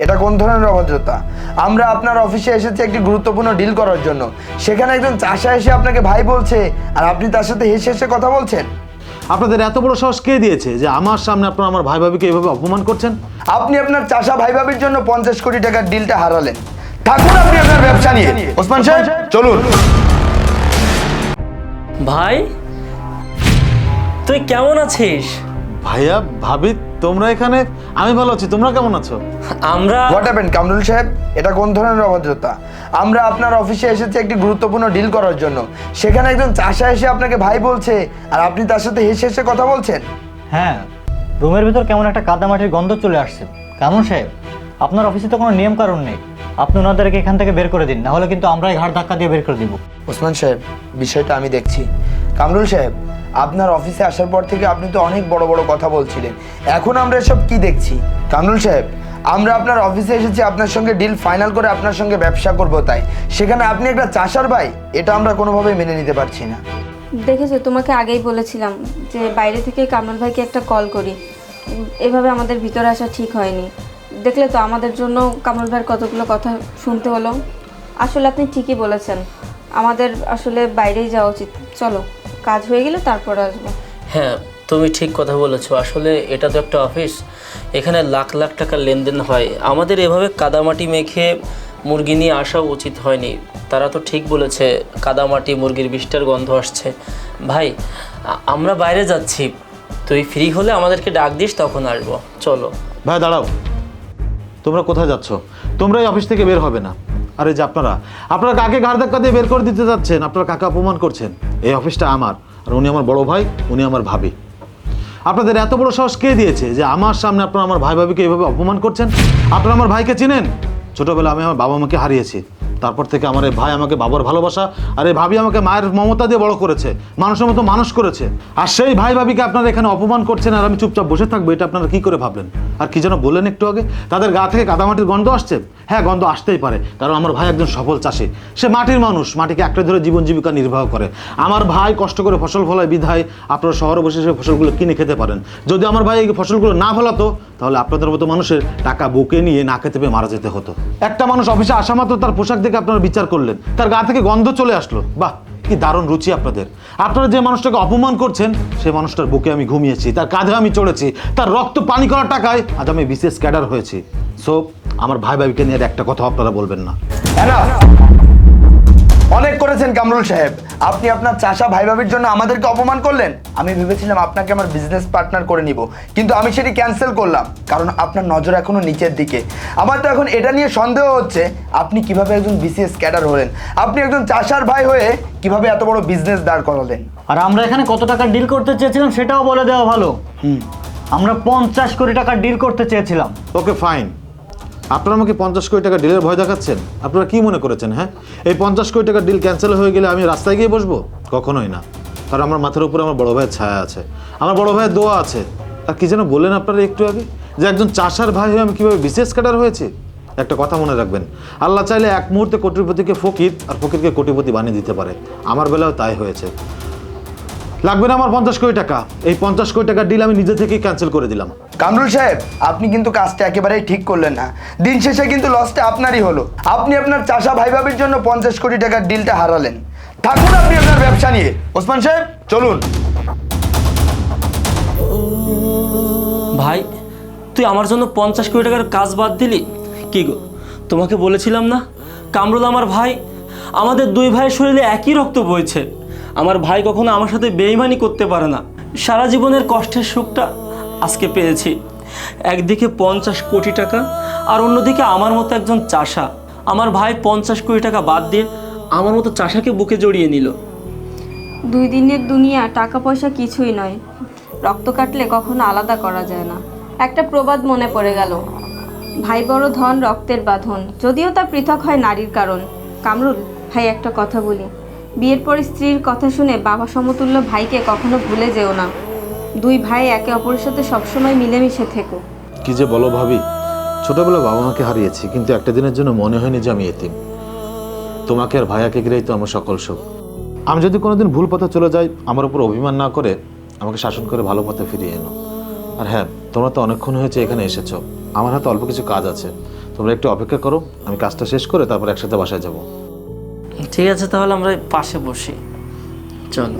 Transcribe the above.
এটা কোন ধরনের অভদ্রতা? আমরা আপনার অফিসে এসেছি একটি গুরুত্বপূর্ণ ডিল করার জন্য, সেখানে একজন চাষা এসে আপনাকে ভাই বলছে আর আপনি তার সাথে হেসে হেসে কথা বলছেন। আপনাদের এত বড় সাহস কে দিয়েছে যে আমার সামনে আপনারা আমার ভাই ভাবিকে এইভাবে অপমান করছেন? আপনি আপনার চাষা ভাই ভাবির জন্য 50 কোটি টাকার ডিলটা হারালেন। থাকুন আপনি আপনার ব্যবসা নিয়ে। ওসমান সাহেব চলুন। ভাই, তুই কেমন আছিস? ভাইয়া ভাবি তোমরা এখানে? আমি ভালো আছি, তোমরা কেমন আছো? আমরা হোয়াট হ্যাপেন্ড কামরুল সাহেব? এটা কোন ধরনের অভদ্রতা? আমরা আপনার অফিসে এসেছি একটি গুরুত্বপূর্ণ ডিল করার জন্য, সেখানে একজন চাষা এসে আপনাকে ভাই বলছে আর আপনি তার সাথে হেসে হেসে কথা বলছেন। হ্যাঁ, রুমের ভিতর কেমন একটা কাদামাটির গন্ধ চলে আসছে। কামরুল সাহেব, আপনার অফিসে তো কোনো নিয়ম কানুন নেই, আপনি ওনাদেরকে এখান থেকে বের করে দিন, না হলে কিন্তু আমরাই ঘাড় ধাক্কা দিয়ে বের করে দিব। ওসমান সাহেব, বিষয়টা আমি দেখছি। কামরুল সাহেব, আপনার অফিসে আসার পর থেকে আপনি তো অনেক বড় বড় কথা বলছিলেন, এখন আমরা এসব কি দেখছি? কামরুল সাহেব, আমরা আপনার অফিসে এসেছি আপনার সঙ্গে ডিল ফাইনাল করে আপনার সঙ্গে ব্যবসা করব, তাই সেখানে আপনি একটা চাষার ভাই, এটা আমরা কোনোভাবেই মেনে নিতে পারছি না। দেখেছো, তোমাকে আগেই বলেছিলাম যে বাইরে থেকে কামরুল ভাইকে একটা কল করি, এভাবে আমাদের ভিতরে আসা ঠিক হয়নি। দেখলে তো আমাদের জন্য কামরুল ভাইয়ের কতগুলো কথা শুনতে হলো। আসলে আপনি ঠিকই বলেছেন, আমাদের আসলে বাইরেই যাওয়া উচিত। চলো, কাজ হয়ে গেলে তারপর আসবো। হ্যাঁ, তুমি ঠিক কথা বলেছো। আসলে এটা তো একটা অফিস, এখানে লাখ লাখ টাকার লেনদেন হয়। আমাদের এভাবে কাদামাটি মেখে মুরগি নিয়ে আসা উচিত হয়নি। তারা তো ঠিক বলেছে, কাদামাটি মুরগির বিষ্ঠার গন্ধ আসছে। ভাই, আমরা বাইরে যাচ্ছি, তুই ফ্রি হলে আমাদেরকে ডাক দিস, তখন আসবো। চলো। ভাই দাঁড়াও, তোমরা কোথায় যাচ্ছ? তোমরা এই অফিস থেকে বের হবে না। আরে যে আপনারা কাকে ঘাড় ধাক্কা দিয়ে বের করে দিতে যাচ্ছেন? আপনারা কাকে অপমান করছেন? এই অফিসটা আমার, আর উনি আমার বড় ভাই, উনি আমার ভাবি। আপনাদের এত বড় সাহস কে দিয়েছে যে আমার সামনে আপনারা আমার ভাই ভাবিকে এইভাবে অপমান করছেন? আপনারা আমার ভাইকে চিনেন? ছোটবেলা আমি আমার বাবা মাকে হারিয়েছি, তারপর থেকে আমার এই ভাই আমাকে বাবার ভালোবাসা আর এই ভাবি আমাকে মায়ের মমতা দিয়ে বড় করেছে, মানুষের মতো মানুষ করেছে। আর সেই ভাই ভাবিকে আপনারা এখানে অপমান করছেন আর আমি চুপচাপ বসে থাকবো, এটা আপনারা কি করে ভাবলেন? আর কি যেন বললেন একটু আগে, তাদের গা থেকে কাদামাটির গন্ধ আসছে। হ্যাঁ, গন্ধ আসতেই পারে, কারণ আমার ভাই একজন সফল চাষি, সে মাটির মানুষ, মাটিকে আঁকড়ে ধরে জীবন জীবিকা নির্বাহ করে। আমার ভাই কষ্ট করে ফসল ফলায় বিধায় আপনারা শহরে বসে সে ফসলগুলো কিনে খেতে পারেন। যদি আমার ভাই এই ফসলগুলো না ফলাতো, তাহলে আপনাদের মতো মানুষের টাকা বুকে নিয়ে না খেতে পেয়ে মারা যেতে হতো। একটা মানুষ অফিসে আসা মাত্র তার পোশাক দেখে আপনারা বিচার করলেন, তার গা থেকে গন্ধ চলে আসলো। বাহ, কি দারুণ রুচি আপনাদের! আপনারা যে মানুষটাকে অপমান করছেন, সেই মানুষটার বুকে আমি ঘুমিয়েছি, তার কাঁধে আমি চড়েছি, তার রক্ত পানি করার টাকায় আজ আমি বিশেষ ক্যাডার হয়েছি। সো আমার ভাই ভাবিকে নিয়ে একটা কথা আপনারা বলবেন না। অনেক করেছেন কামরুল সাহেব, আপনি আপনার চাষা ভাই ভাবির জন্য আমাদেরকে অপমান করলেন। আমি ভেবেছিলাম আপনাকে আমার বিজনেস পার্টনার করে নিব, কিন্তু আমি সেটি ক্যান্সেল করলাম, কারণ আপনার নজর এখনো নিচের দিকে। আমার তো এখন এটা নিয়ে সন্দেহ হচ্ছে আপনি কিভাবে একজন বিসিএস ক্যাডার হলেন, আপনি একজন চাষার ভাই হয়ে কিভাবে এত বড় বিজনেস দাঁড় করালেন। আর আমরা এখানে কত টাকার ডিল করতে চেয়েছিলাম সেটাও বলে দেওয়া ভালো। আমরা 50 কোটি টাকার ডিল করতে চেয়েছিলাম। ওকে ফাইন, আপনারা আমাকে 50 কোটি টাকা ডিলের ভয় দেখাচ্ছেন? আপনারা কি মনে করেছেন? হ্যাঁ, এই 50 কোটি টাকার ডিল ক্যান্সেল হয়ে গেলে আমি রাস্তায় গিয়ে বসবো? কখনোই না, কারণ আমার মাথার উপরে আমার বড় ভাইয়ের ছায়া আছে, আমার বড় ভাইয়ের দোয়া আছে। আর কি যেন বললেন আপনারা একটু আগে, যে একজন চাষার ভাই হয়ে আমি কীভাবে বিশেষ ক্যাডার হয়েছি? একটা কথা মনে রাখবেন, আল্লাহ চাইলে এক মুহূর্তে কোটিপতিকে ফকির আর ফকিরকে কোটিপতি বানিয়ে দিতে পারে। আমার বেলাও তাই হয়েছে। লাগবে না আমার 50 কোটি টাকা, এই 50 কোটি টাকার ডিল আমি নিজে থেকেই ক্যান্সেল করে দিলাম। কামরুল সাহেব, আপনি কিন্তু কাজটা একেবারেই ঠিক করলেন না, দিন শেষে কিন্তু লসটা আপনারই হলো। আপনি আপনার চাষা ভাই ভাবির জন্য 50 কোটি টাকার ডিলটা হারালেন। থাকুন আপনি আপনার ব্যবসা নিয়ে। ওসমান সাহেব চলুন। ভাই, তুই আমার জন্য 50 কোটি টাকার কাজ বাদ দিলি? কি গো, তোমাকে বলেছিলাম না কামরুল আমার ভাই, আমাদের দুই ভাইয়ের শরীরে একই রক্ত বইছে। আমার ভাই কখনো আমার সাথে বেইমানি করতে পারে না। সারা জীবনের কষ্টের সুখটা আজকে পেয়েছি। একদিকে 50 কোটি টাকা আর অন্যদিকে আমার মতো একজন চাষা। আমার ভাই 50 কোটি টাকা বাদ দিয়ে আমার মতো চাষাকে বুকে জড়িয়ে নিল। 2 দিনের দুনিয়া, টাকা পয়সা কিছুই নয়, রক্ত কাটলে কখনো আলাদা করা যায় না। একটা প্রবাদ মনে পড়ে গেল, ভাই বড় ধন রক্তের বাঁধন, যদিও তা পৃথক হয় নারীর কারণ। কামরুল ভাই, একটা কথা বলি, বিয়ের পর স্ত্রীর কথা শুনে বাবা সমতুল্য ভাইকে কখনো ভুলে যেও না। 2 ভাই একে অপরের সাথে সবসময় মিলেমিশে থেকো। কি যে বলো ভাবি, ছোটবেলায় বাবা মাকে হারিয়েছি, কিন্তু একটা দিনের জন্য মনে হয়নি যে আমি এতিম। তোমাকে আর ভাইয়াকে ঘিরেই তো আমার সকল সুখ। আমি যদি কোনোদিন ভুল পথে চলে যাই, আমার উপর অভিমান না করে আমাকে শাসন করে ভালো পথে ফিরিয়ে এনো। আর হ্যাঁ, তোমরা তো অনেকক্ষণ হয়েছে এখানে এসেছো, আমার হাতে অল্প কিছু কাজ আছে, তোমরা একটু অপেক্ষা করো, আমি কাজটা শেষ করে তারপর একসাথে বাসায় যাব। ঠিক আছে, তাহলে আমরা পাশে বসি, চলো।